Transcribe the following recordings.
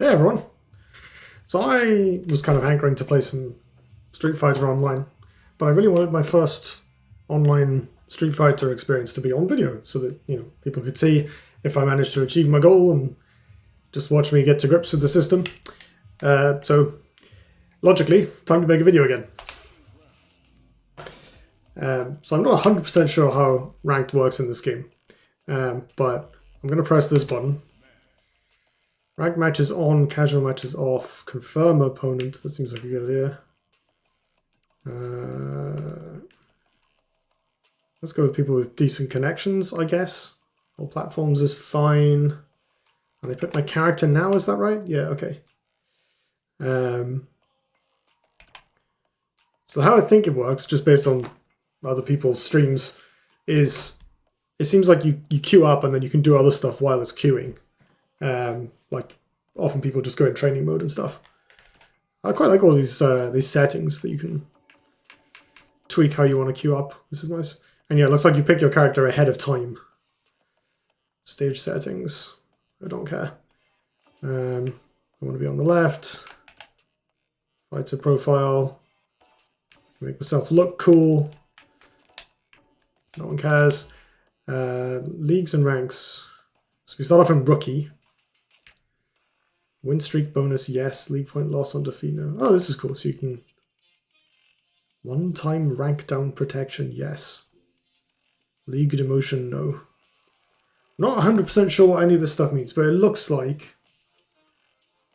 Hey everyone! So I was kind of hankering to play some Street Fighter online, but I really wanted my first online Street Fighter experience to be on video, so that people could see if I managed to achieve my goal and just watch me get to grips with the system. So logically, time to make a video again. So I'm not 100% sure how ranked works in this game, but I'm going to press this button. Ranked matches on, casual matches off, confirm opponent. That seems like a good idea. Let's go with people with decent connections, I guess. All platforms is fine. And I pick my character now, is that right? Yeah, okay. So how I think it works, just based on other people's streams, is it seems like you queue up and then you can do other stuff while it's queuing. Like often people just go in training mode and stuff. I quite like all these settings that you can tweak how you want to queue up. This is nice. And yeah, it looks like you pick your character ahead of time. Stage settings. I don't care. I want to be on the left. Fighter profile. Make myself look cool. No one cares. Leagues and ranks. So we start off in rookie. Win streak bonus, yes. League point loss on defeat, no. Oh, this is cool. So you can... One-time rank down protection, yes. League demotion, no. Not 100% sure what any of this stuff means, but it looks like,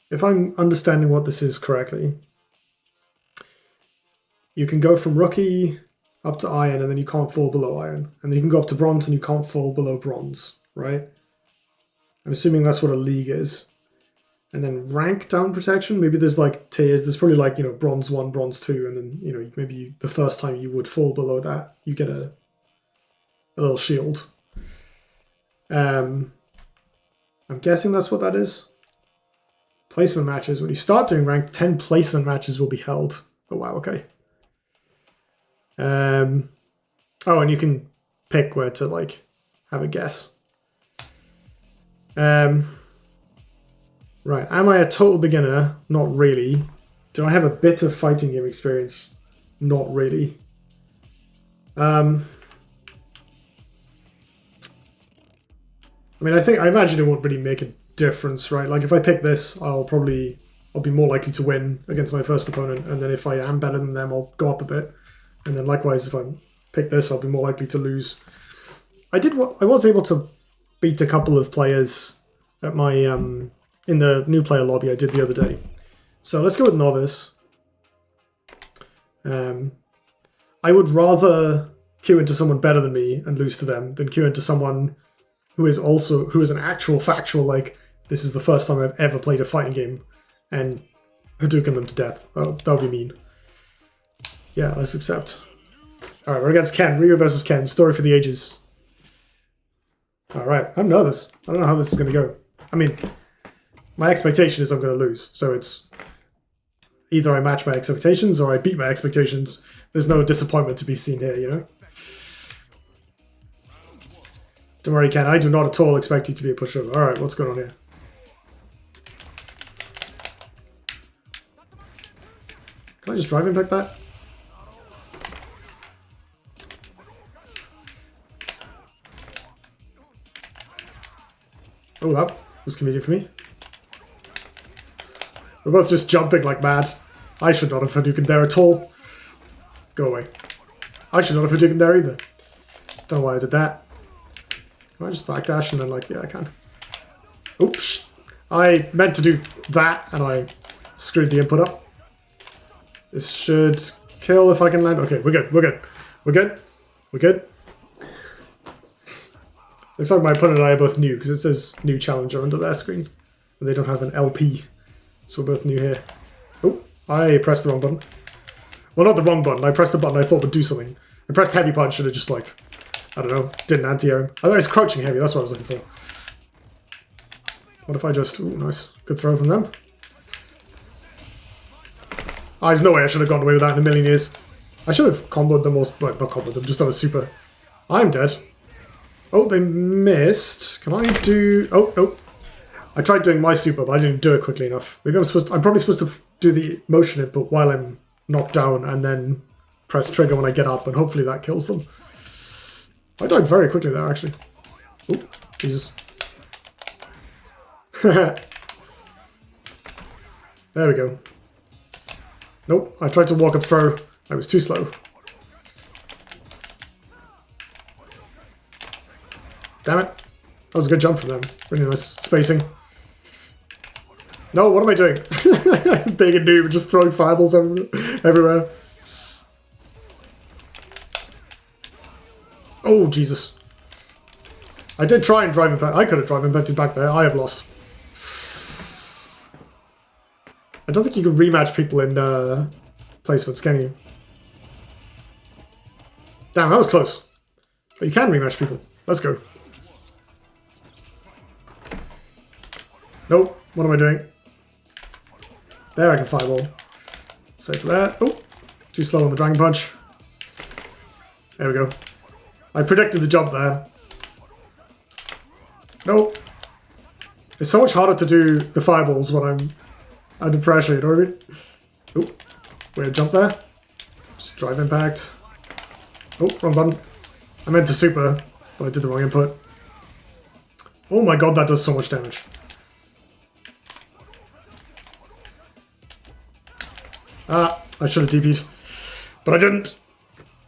if I'm understanding what this is correctly, you can go from rookie up to iron, and then you can't fall below iron. And then you can go up to bronze, and you can't fall below bronze, right? I'm assuming that's what a league is. And then rank down protection, maybe there's like tiers. There's probably like, bronze 1, bronze 2, and then, maybe the first time you would fall below that, you get a little shield. I'm guessing that's what that is. Placement matches. When you start doing rank, 10 placement matches will be held. Oh, wow, okay. Oh, and you can pick where to, like, have a guess. Right, am I a total beginner? Not really. Do I have a bit of fighting game experience? Not really. I mean, I imagine it won't really make a difference, right? Like, if I pick this, I'll be more likely to win against my first opponent, and then if I am better than them, I'll go up a bit. And then likewise, if I pick this, I'll be more likely to lose. I was able to beat a couple of players at my in the new player lobby I did the other day. So let's go with novice. I would rather queue into someone better than me and lose to them than queue into someone who is an actual factual, like, this is the first time I've ever played a fighting game and Hadouken them to death. Oh, that would be mean. Yeah, let's accept. Alright, we're against Ken. Ryu versus Ken. Story for the ages. Alright, I'm nervous. I don't know how this is going to go. I mean, my expectation is I'm going to lose. So it's either I match my expectations or I beat my expectations. There's no disappointment to be seen here, Don't worry, Ken. I do not at all expect you to be a pushover. Alright, what's going on here? Can I just drive him like that? Oh, that was convenient for me. We're both just jumping like mad. I should not have Hadouken there at all. Go away. I should not have Hadouken there either. Don't know why I did that. Can I just backdash and then, like, yeah, I can. Oops. I meant to do that and I screwed the input up. This should kill if I can land. Okay, we're good. We're good. We're good. We're good. Looks like my opponent and I are both new because it says new challenger under their screen. And they don't have an LP. So we're both new here. Oh, I pressed the wrong button. Well, not the wrong button. I pressed the button I thought would do something. I pressed heavy punch and it just, like, I don't know, didn't anti-air him. I thought it was crouching heavy. That's what I was looking for. What if I just... Ooh, nice. Good throw from them. Ah, there's no way I should have gone away with that in a million years. I should have comboed them, or... Well, not comboed them, just done a super. I'm dead. Oh, they missed. Can I do... Oh, no. I tried doing my super, but I didn't do it quickly enough. Maybe I'm probably supposed to do the motion input while I'm knocked down and then press trigger when I get up, and hopefully that kills them. I died very quickly there, actually. Oh, Jesus. There we go. Nope, I tried to walk up throw. I was too slow. Damn it. That was a good jump from them. Really nice spacing. No, what am I doing? Being a noob, just throwing fireballs everywhere. Oh, Jesus. I did try and drive him back. I could have driven back there. I have lost. I don't think you can rematch people in placements, can you? Damn, that was close. But you can rematch people. Let's go. Nope. What am I doing? There, I can fireball. Safe for that. Oh, too slow on the dragon punch. There we go. I predicted the jump there. Nope. It's so much harder to do the fireballs when I'm under pressure, you know what I mean? Oh, weird jump there. Just drive impact. Oh, wrong button. I meant to super, but I did the wrong input. Oh my god, that does so much damage. Ah, I should have DP'd. But I didn't.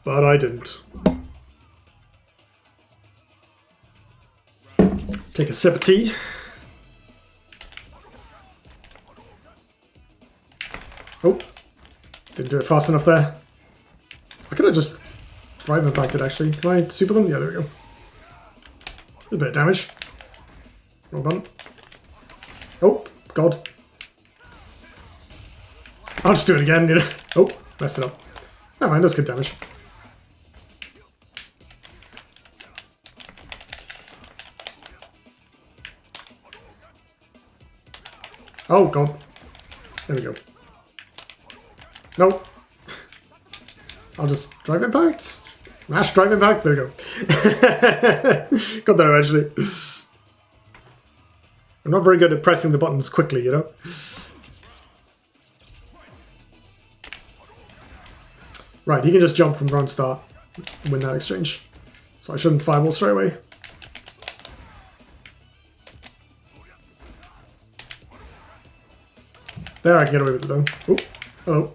But I didn't. Take a sip of tea. Oh, didn't do it fast enough there. I could have just drive impacted actually. Can I super them? Yeah, there we go. A bit of damage. Wrong button. Oh, God. I'll just do it again, you know. Oh, messed it up. Never mind, that's good damage. Oh, God. There we go. Nope. I'll just drive impact. Mash drive impact. There we go. Got there eventually. I'm not very good at pressing the buttons quickly, you know. Right, he can just jump from ground start and win that exchange. So I shouldn't fireball straight away. There, I can get away with it though. Oh, hello.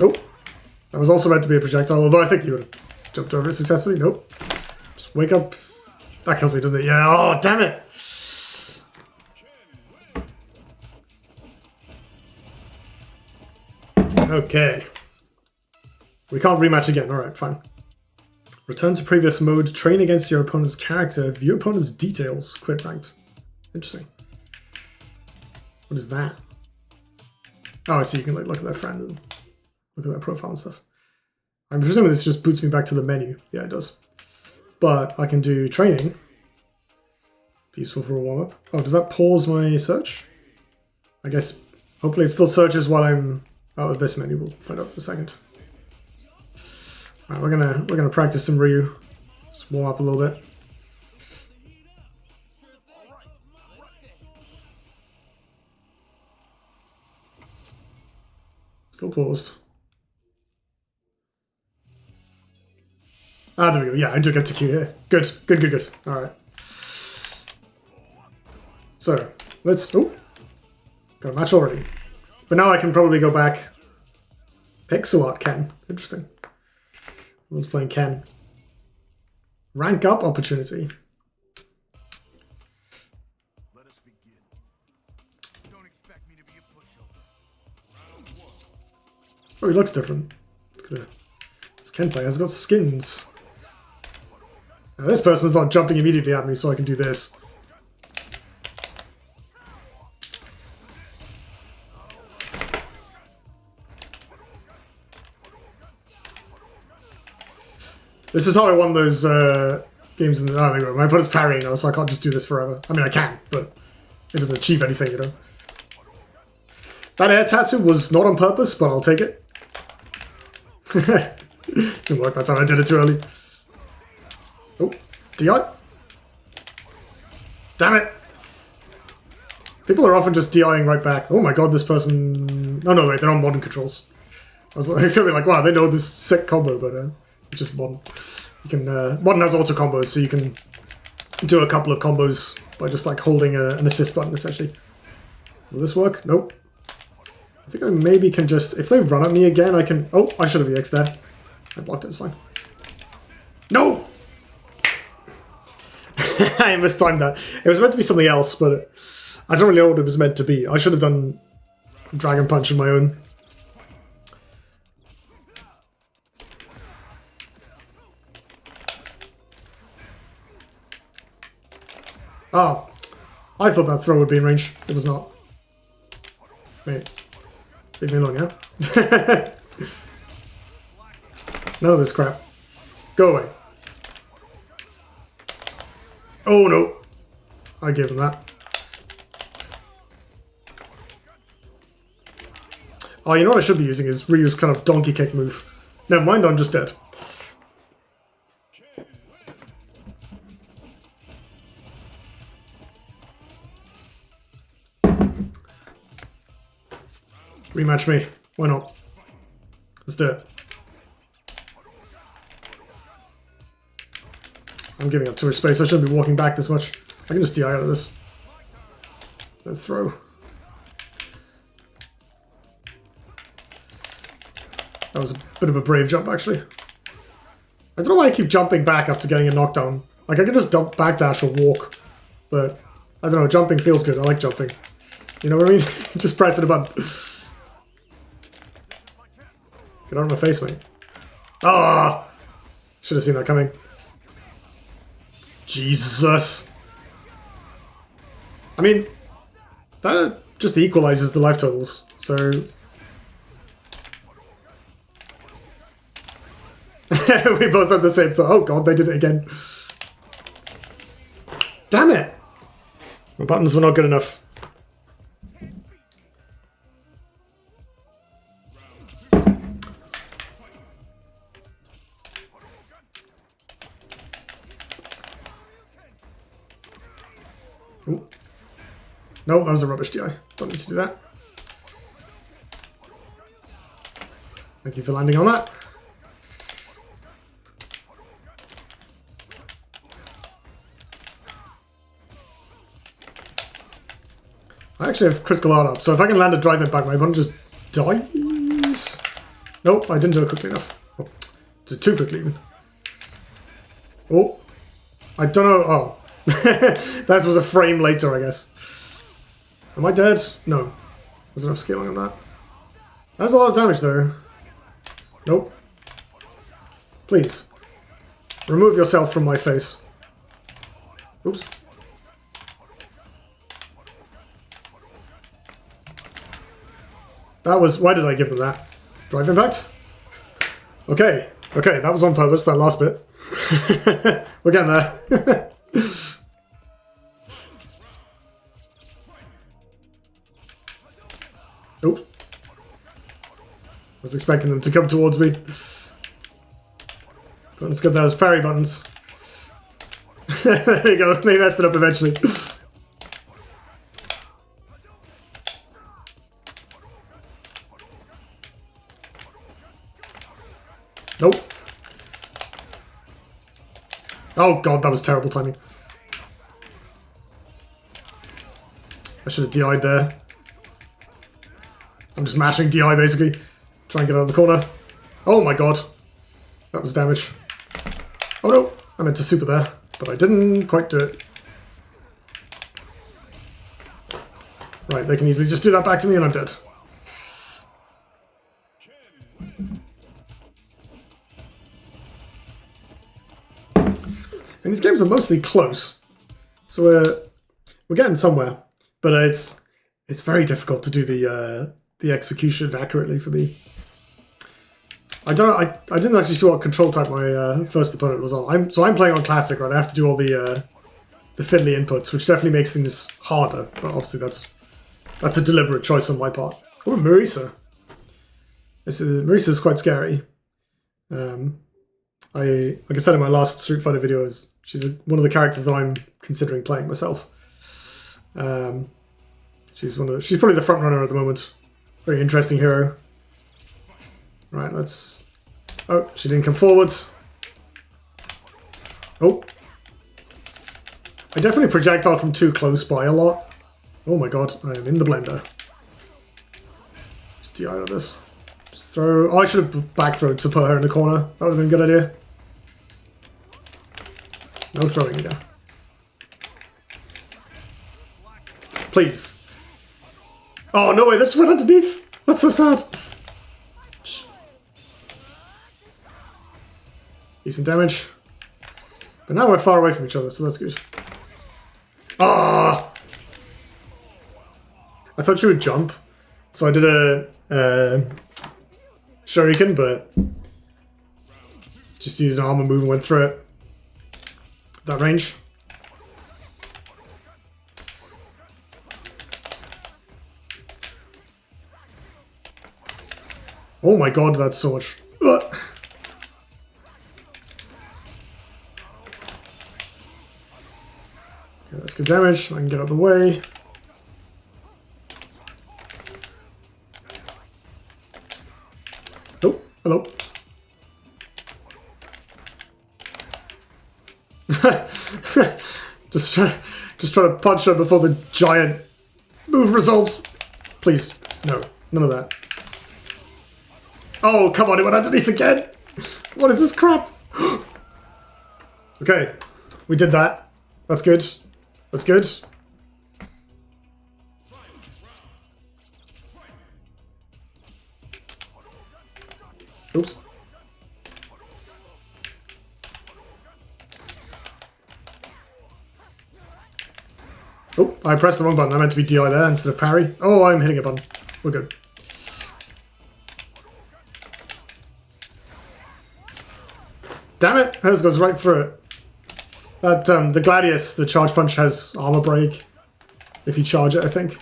Oh, that was also meant to be a projectile, although I think he would have jumped over it successfully. Nope. Just wake up. That kills me, doesn't it? Yeah, oh, damn it. Okay. We can't rematch again. Alright, fine. Return to previous mode. Train against your opponent's character. View opponent's details. Quit ranked. Interesting. What is that? Oh, I see. You can like look at their friend and look at their profile and stuff. I'm presuming this just boots me back to the menu. Yeah, it does. But I can do training. Be useful for a warm-up. Oh, does that pause my search? I guess hopefully it still searches while I'm out of this menu. We'll find out in a second. Alright, we're gonna practice some Ryu. Just warm up a little bit. Still paused. Ah, there we go. Yeah, I do get to queue here. Good, good, good, good. Alright. So, let's... Oh! Got a match already. But now I can probably go back. Pixel art Ken. Interesting. Everyone's playing Ken. Rank up opportunity. Let us begin. Don't expect me to be a pushover. Oh, he looks different. This Ken player has got skins. Now this person's not jumping immediately at me, so I can do this. This is how I won those games in the... Oh, there we go. My opponent's parrying now, so I can't just do this forever. I mean, I can, but it doesn't achieve anything, you know. That air tattoo was not on purpose, but I'll take it. Didn't work that time. I did it too early. Oh, DI? Damn it! People are often just DIing right back. Oh my god, this person... Oh no, wait, they're on modern controls. I was going to be like, wow, they know this sick combo, but it's just modern. You can... modern has auto combos, so you can do a couple of combos by just like holding an assist button, essentially. Will this work? Nope. I think I maybe can just... If they run at me again, I can... Oh, I should have EX'd there. I blocked it, it's fine. No! I mistimed that. It was meant to be something else, but I don't really know what it was meant to be. I should have done Dragon Punch on my own. Oh, I thought that throw would be in range. It was not. Wait. Leave me alone, yeah? None of this crap. Go away. Oh no. I gave him that. Oh, you know what I should be using is Ryu's kind of donkey kick move. Never mind, I'm just dead. Rematch me. Why not? Let's do it. I'm giving up too much space. I shouldn't be walking back this much. I can just DI out of this. Let's throw. That was a bit of a brave jump, actually. I don't know why I keep jumping back after getting a knockdown. Like, I can just dump backdash or walk. But, I don't know, jumping feels good. I like jumping. You know what I mean? Just pressing a button. Get out of my face, mate. Ah! Should have seen that coming. Jesus. I mean, that just equalizes the life totals, so... We both had the same thought. Oh god, they did it again. Damn it! My buttons were not good enough. Ooh. No, that was a rubbish DI. Don't need to do that. Thank you for landing on that. I actually have critical art up, so if I can land a drive impact, my opponent just dies. Nope, I didn't do it quickly enough. Oh, did it too quickly even. Oh, I don't know. Oh. That was a frame later, I guess. Am I dead? No. There's enough scaling on that. That's a lot of damage, though. Nope. Please. Remove yourself from my face. Oops. That was... Why did I give them that? Drive impact? Okay. Okay, that was on purpose, that last bit. We're getting there. Nope. I was expecting them to come towards me. But let's get those parry buttons. There you go, they messed it up eventually. Nope. Oh god, that was terrible timing. I should have DI'd there. I'm just mashing DI basically. Try and get out of the corner. Oh my god. That was damage. Oh no, I meant to super there, but I didn't quite do it. Right, they can easily just do that back to me and I'm dead. And these games are mostly close. So we're getting somewhere. But it's very difficult to do the execution accurately for me. I didn't actually see what control type my first opponent was on. So I'm playing on classic, right? I have to do all the fiddly inputs, which definitely makes things harder. But obviously that's a deliberate choice on my part. Oh, Marisa. Marisa's quite scary. I like I said in my last Street Fighter video, she's one of the characters that I'm considering playing myself. She's probably the front runner at the moment. Very interesting hero. Right, let's. Oh, she didn't come forwards. Oh, I definitely projectile from too close by a lot. Oh my god, I am in the blender. Just DI out of this. Just throw. Oh, I should have back thrown to put her in the corner. That would have been a good idea. No throwing again. Please. Oh, no way, that just went underneath. That's so sad. Decent damage. But now we're far away from each other, so that's good. Ah! I thought she would jump. So I did a shuriken, but just used an armor move and went through it. That range. Oh my god, that's so much. Ugh. Okay, that's good damage. I can get out of the way. Oh, hello. just try to punch her before the giant move resolves. Please, no, none of that. Oh, come on, it went underneath again! What is this crap? Okay, we did that. That's good. That's good. Oops. Oh, I pressed the wrong button. I meant to be DI there instead of parry. Oh, I'm hitting a button. We're good. Damn it! Hers goes right through it. That the Gladius, the charge punch has armor break. If you charge it, I think.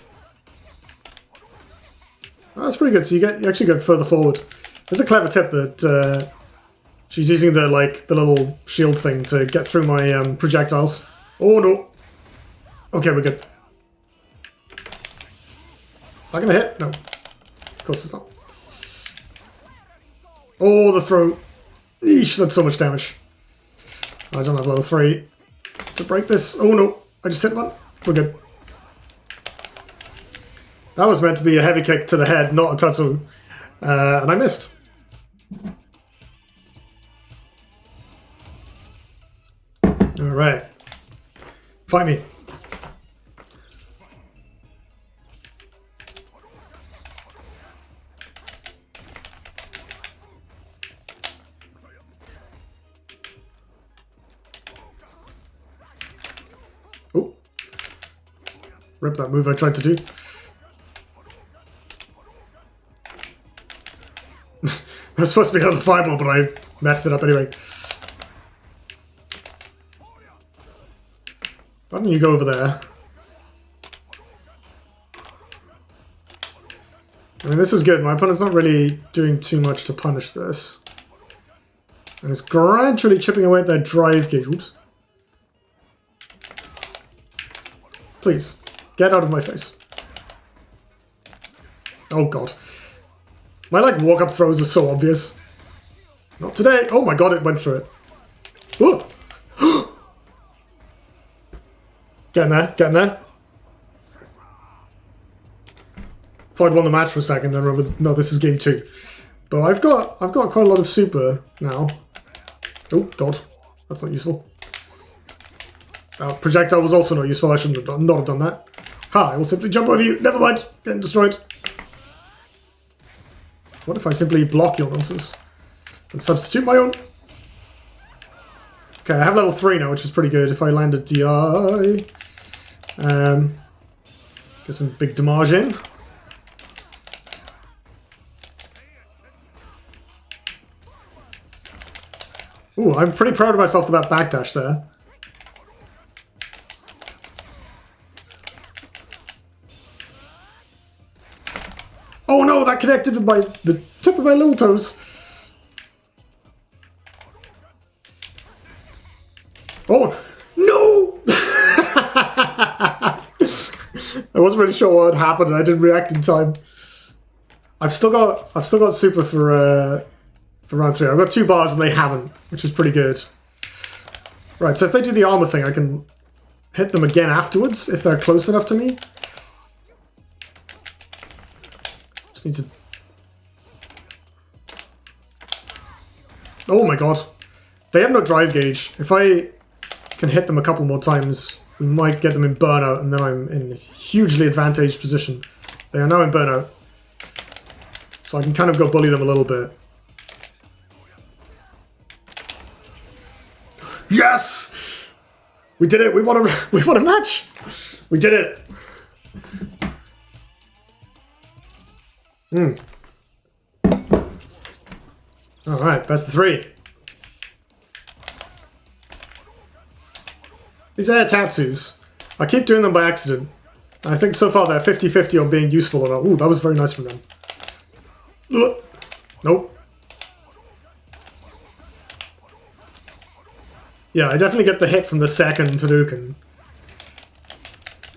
Oh, that's pretty good. So you actually go further forward. There's a clever tip that she's using the little shield thing to get through my projectiles. Oh no! Okay, we're good. Is that gonna hit? No. Of course it's not. Oh, the throw. Eesh, that's so much damage. I don't have level 3 to break this. Oh no, I just hit one. We're good. That was meant to be a heavy kick to the head, not a Tatsu. And I missed. Alright. Fight me. Oh. Rip that move I tried to do. That's supposed to be another fireball, but I messed it up anyway. Why don't you go over there? I mean, this is good. My opponent's not really doing too much to punish this. And it's gradually chipping away at their drive gauge. Oops. Please, get out of my face. Oh god. My walk-up throws are so obvious. Not today. Oh my god, it went through it. Ooh. Get in there, get in there. Thought I'd won the match for a second, then remember, no, this is game 2. But I've got quite a lot of super now. Oh god, that's not useful. Projectile was also not useful. I shouldn't have not have done that. Ha! I will simply jump over you. Never mind. Getting destroyed. What if I simply block your nonsense and substitute my own? Okay, I have level 3 now, which is pretty good. If I land a DI, get some big damage in. Ooh, I'm pretty proud of myself for that backdash there. Oh no, that connected with the tip of my little toes. I wasn't really sure what had happened and I didn't react in time. I've still got super for round 3. I've got 2 bars and they haven't, which is pretty good. Right, so if they do the armor thing, I can hit them again afterwards if they're close enough to me. Just need to... Oh my god. They have no drive gauge. If I can hit them a couple more times, we might get them in burnout, and then I'm in a hugely advantaged position. They are now in burnout. So I can kind of go bully them a little bit. Yes! We did it! We won a match! We did it! Alright, best of 3. These air tattoos, I keep doing them by accident. And I think so far they're 50-50 on being useful or not. Ooh, that was very nice from them. Ugh. Nope. Yeah, I definitely get the hit from the second Hadouken.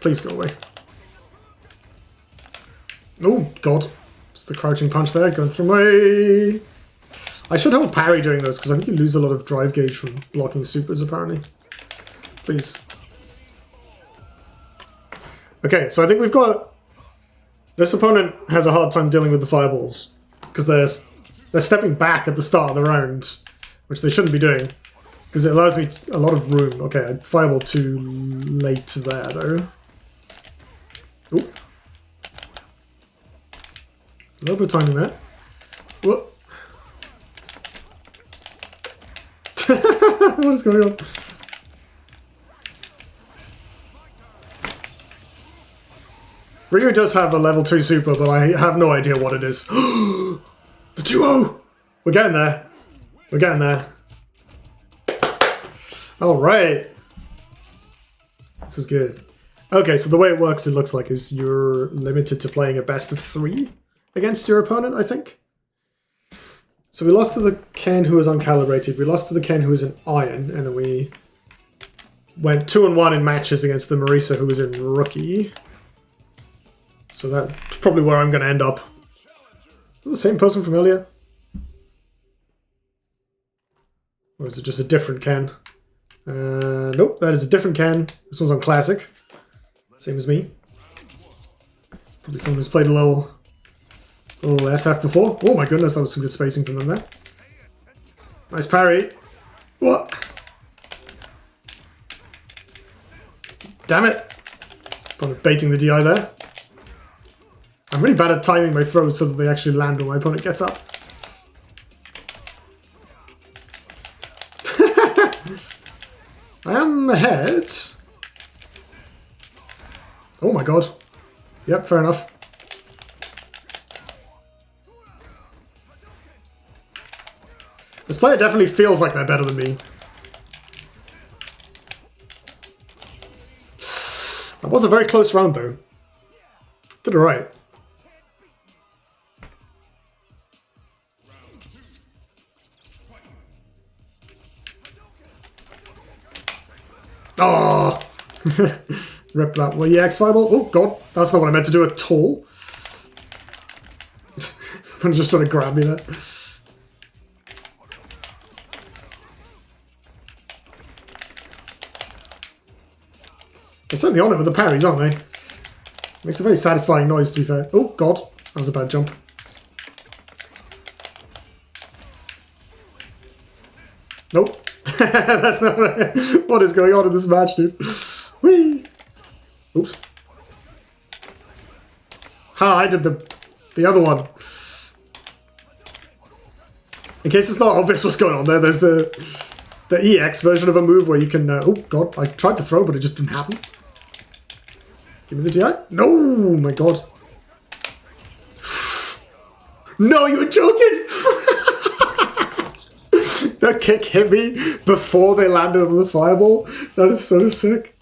Please go away. Oh, God. It's the crouching punch there, going through my... I should hold parry during those, because I think you lose a lot of drive gauge from blocking supers, apparently. Please. Okay, so I think we've got... This opponent has a hard time dealing with the fireballs, because they're stepping back at the start of the round, which they shouldn't be doing, because it allows me a lot of room. Okay, I fireball too late there, though. Ooh. A little bit of timing there. Whoop. What is going on? Ryu does have a level 2 super, but I have no idea what it is. The 2-0! We're getting there. We're getting there. Alright. This is good. Okay, so the way it works, it looks like, is you're limited to playing a best of 3 against your opponent, I think. So we lost to the Ken who was uncalibrated, we lost to the Ken who was in Iron, and then we went 2-1 in matches against the Marisa who was in Rookie. So that's probably where I'm going to end up. Is it the same person from earlier? Or is it just a different Ken? Nope, that is a different Ken. This one's on Classic. Same as me. Probably someone who's played a little SF before. Oh my goodness, that was some good spacing from them there. Nice parry. What? Damn it. Kind of baiting the DI there. I'm really bad at timing my throws so that they actually land when my opponent gets up. I am ahead. Oh my god. Yep, fair enough. This player definitely feels like they're better than me. That was a very close round though. Did it right. Oh! Rip that. Well, yeah, X-Fireball. Oh, God. That's not what I meant to do at all. I'm just trying to grab me there. They're certainly on it with the parries, aren't they? Makes a very satisfying noise, to be fair. Oh, God. That was a bad jump. Nope. That's not right. What is going on in this match, dude? Whee! Oops. Ha, I did the other one. In case it's not obvious what's going on there, there's the EX version of a move where you can... oh, God. I tried to throw, but it just didn't happen. Give me the DI. No, my God. No, you were joking! That kick hit me before they landed on the fireball. That is so sick.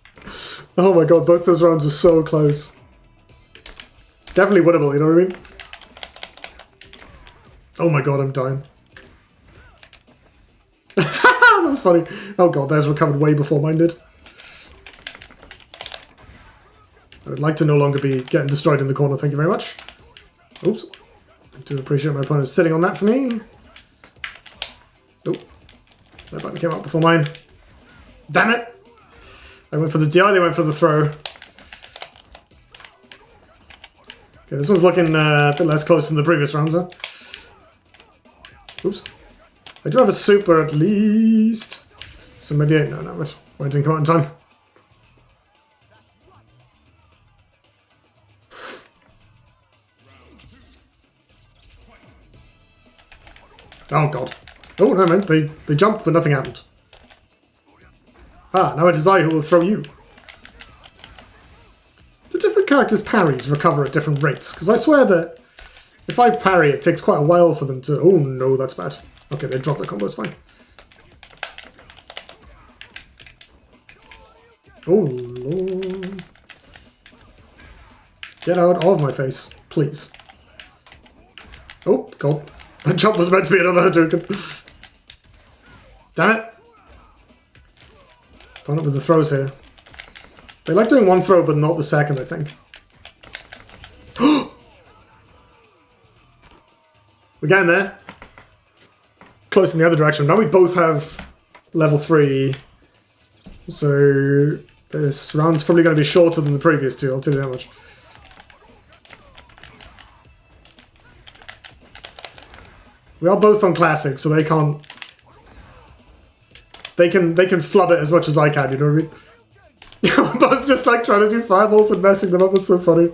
Oh my god, both those rounds were so close. Definitely winnable, you know what I mean? Oh my god, I'm dying. That was funny. Oh god, theirs recovered way before mine did. I would like to no longer be getting destroyed in the corner, thank you very much. Oops. I do appreciate my opponent sitting on that for me. Oh, that button came out before mine. Damn it! I went for the DI, they went for the throw. Okay, this one's looking a bit less close than the previous rounds, huh? Oops. I do have a super at least. So maybe no, wait, I didn't come out in time. Oh god. Oh no man, they jumped but nothing happened. Ah, now it is I who will throw you. Do different characters' parries recover at different rates? Because I swear that if I parry, it takes quite a while for them to... Oh no, that's bad. Okay, they dropped the combo, it's fine. Oh lord. Get out of my face, please. Oh god. That jump was meant to be another Hadouken. Damn it. Going up with the throws here. They like doing one throw, but not the second, I think. We're getting there. Close in the other direction. Now we both have level 3. So this round's probably going to be shorter than the previous two, I'll tell you that much. We are both on classic, so they can't. They can flub it as much as I can. You know what I mean? We're both just like trying to do fireballs and messing them up. It's so funny.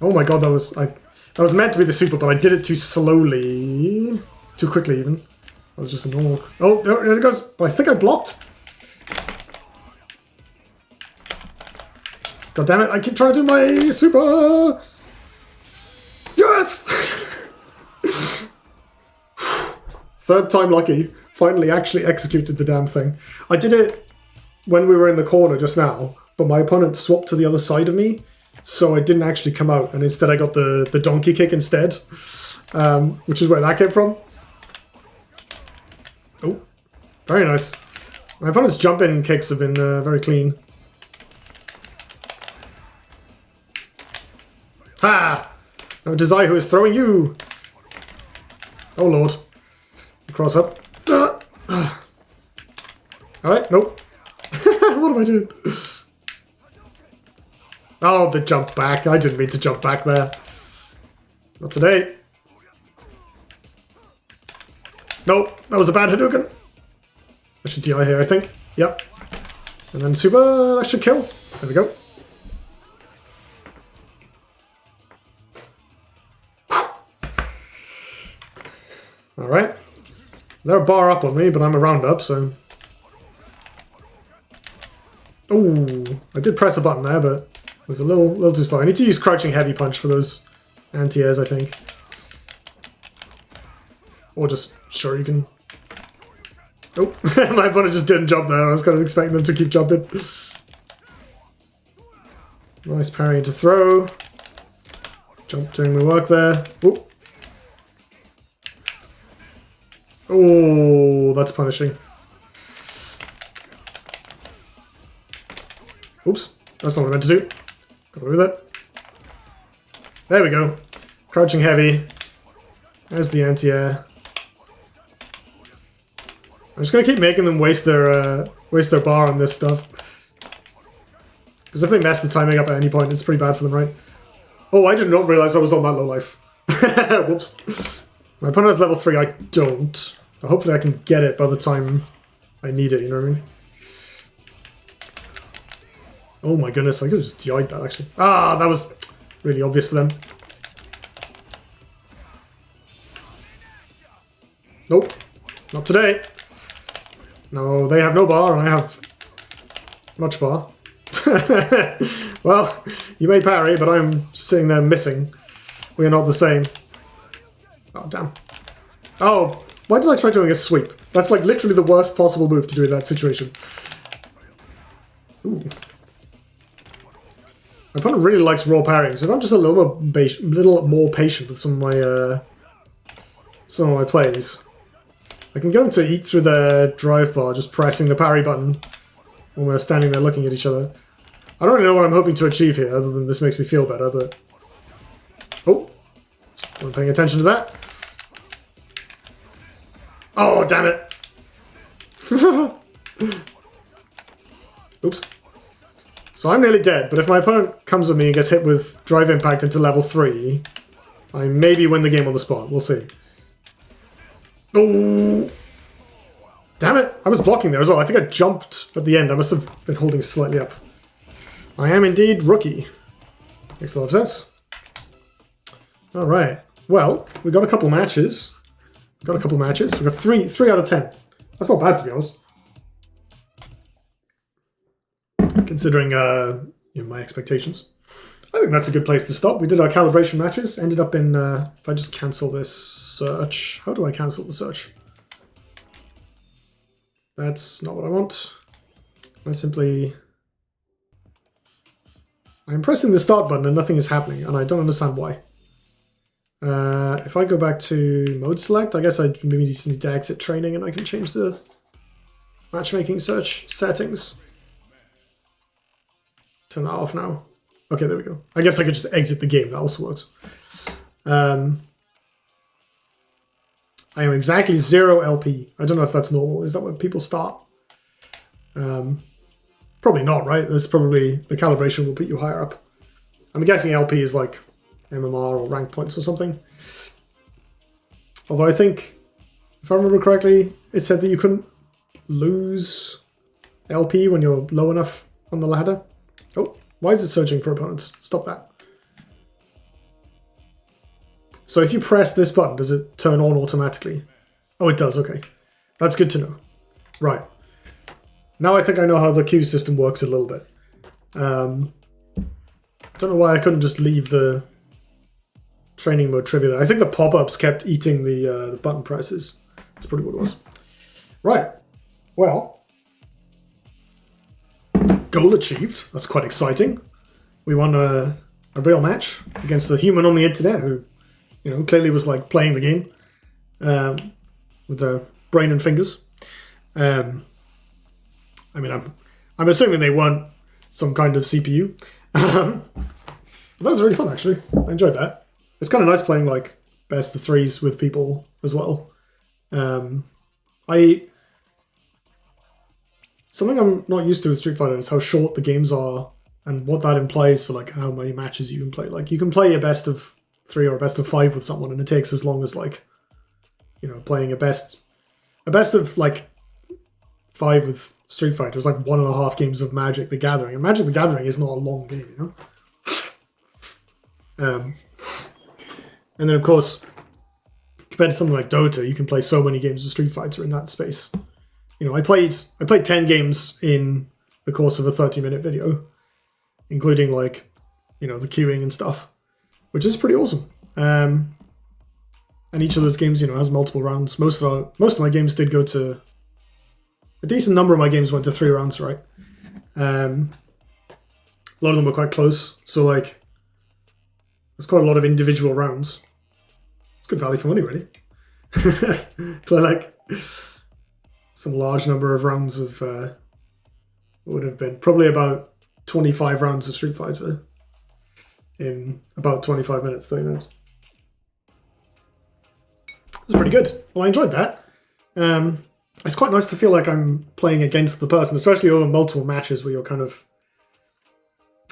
Oh my god, that was meant to be the super, but I did it too slowly, too quickly even. That was just a normal. Oh, there it goes. But I think I blocked. God damn it, I keep trying to do my super! Yes! Third time lucky. Finally actually executed the damn thing. I did it when we were in the corner just now, but my opponent swapped to the other side of me, so I didn't actually come out, and instead I got the donkey kick instead, which is where that came from. Oh, very nice. My opponent's jump-in kicks have been very clean. Ha! Now it is I who is throwing you! Oh lord. Cross up. Alright, nope. What am I doing? Oh, the jump back. I didn't mean to jump back there. Not today. Nope, that was a bad Hadouken. I should DI here, I think. Yep. And then super, that should kill. There we go. Alright. They're a bar up on me, but I'm a round up, so... Oh, I did press a button there, but it was a little too slow. I need to use crouching heavy punch for those anti-airs, I think. Or just, sure, you can... Oh, my opponent just didn't jump there. I was kind of expecting them to keep jumping. Nice parry to throw. Jump doing my work there. Oh. Oh, that's punishing. Oops, that's not what I meant to do. Got away with that. There we go. Crouching heavy. There's the anti-air. I'm just gonna keep making them waste their bar on this stuff. Because if they mess the timing up at any point, it's pretty bad for them, right? Oh, I did not realize I was on that low life. Whoops. My opponent has level 3, I don't. But hopefully I can get it by the time I need it, you know what I mean? Oh my goodness, I could have just DI'd that actually. Ah, that was really obvious for them. Nope, not today. No, they have no bar and I have much bar. Well, you may parry, but I'm just sitting there missing. We are not the same. Oh, damn. Oh, why did I try doing a sweep? That's like literally the worst possible move to do in that situation. Ooh. My opponent really likes raw parrying, so if I'm just a little more patient with some of my plays, I can get them to eat through the drive bar, just pressing the parry button when we're standing there looking at each other. I don't really know what I'm hoping to achieve here, other than this makes me feel better, but... Oh! Just not paying attention to that. Oh, damn it! Oops. So I'm nearly dead, but if my opponent comes at me and gets hit with drive impact into level 3, I maybe win the game on the spot. We'll see. Oh! Damn it! I was blocking there as well. I think I jumped at the end. I must have been holding slightly up. I am indeed rookie. Makes a lot of sense. Alright. Well, we got a couple matches. We got 3 out of 10. That's not bad, to be honest. Considering my expectations. I think that's a good place to stop. We did our calibration matches. Ended up in... if I just cancel this search... How do I cancel the search? That's not what I want. I simply... I'm pressing the start button and nothing is happening, and I don't understand why. If I go back to mode select, I guess I maybe just need to exit training and I can change the matchmaking search settings. Turn that off now. Okay, there we go. I guess I could just exit the game. That also works. I am exactly 0 LP. I don't know if that's normal. Is that where people start? Probably not, right? There's probably... The calibration will put you higher up. I'm guessing LP is like MMR or rank points or something. Although I think, if I remember correctly, it said that you couldn't lose LP when you're low enough on the ladder. Oh, why is it searching for opponents? Stop that. So if you press this button, does it turn on automatically? Oh, it does, okay. That's good to know. Right. Now I think I know how the queue system works a little bit. Don't know why I couldn't just leave the training mode trivia there. I think the pop-ups kept eating the button presses. That's probably what it was. Right. Well... Goal achieved. That's quite exciting. We won a real match against a human on the internet who, clearly was like playing the game with their brain and fingers. I mean, I'm assuming they weren't some kind of CPU. That was really fun, actually. I enjoyed that. It's kind of nice playing like best of threes with people as well. Something I'm not used to with Street Fighter is how short the games are and what that implies for like how many matches you can play. Like you can play a best of 3 or a best of 5 with someone and it takes as long as like, playing a best of like 5 with Street Fighter is like 1.5 games of Magic the Gathering. And Magic the Gathering is not a long game, And then of course, compared to something like Dota, you can play so many games of Street Fighter in that space. I played 10 games in the course of a 30-minute video, including like, the queuing and stuff, which is pretty awesome. And each of those games, has multiple rounds. Most of my games did go to... A decent number of my games went to 3 rounds, right? A lot of them were quite close, so like, there's quite a lot of individual rounds. It's good value for money, really. Play like... some large number of rounds of what would have been probably about 25 rounds of Street Fighter in about 25 minutes, 30 minutes. It's pretty good. Well, I enjoyed that. It's quite nice to feel like I'm playing against the person, especially over multiple matches where you're kind of...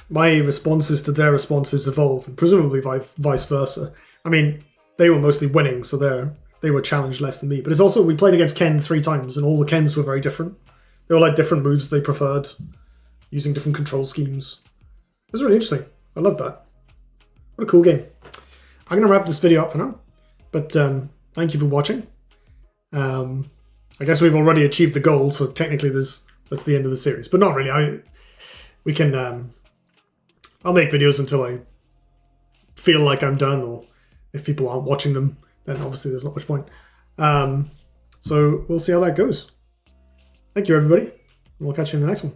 My responses to their responses evolve, and presumably vice versa. I mean, they were mostly winning, so they were challenged less than me. But it's also, we played against Ken 3 times, and all the Kens were very different. They all had different moves they preferred, using different control schemes. It was really interesting. I loved that. What a cool game. I'm going to wrap this video up for now. But thank you for watching. I guess we've already achieved the goal, so technically that's the end of the series. But not really. I'll make videos until I feel like I'm done, or if people aren't watching them, then obviously there's not much point. So we'll see how that goes. Thank you, everybody. We'll catch you in the next one.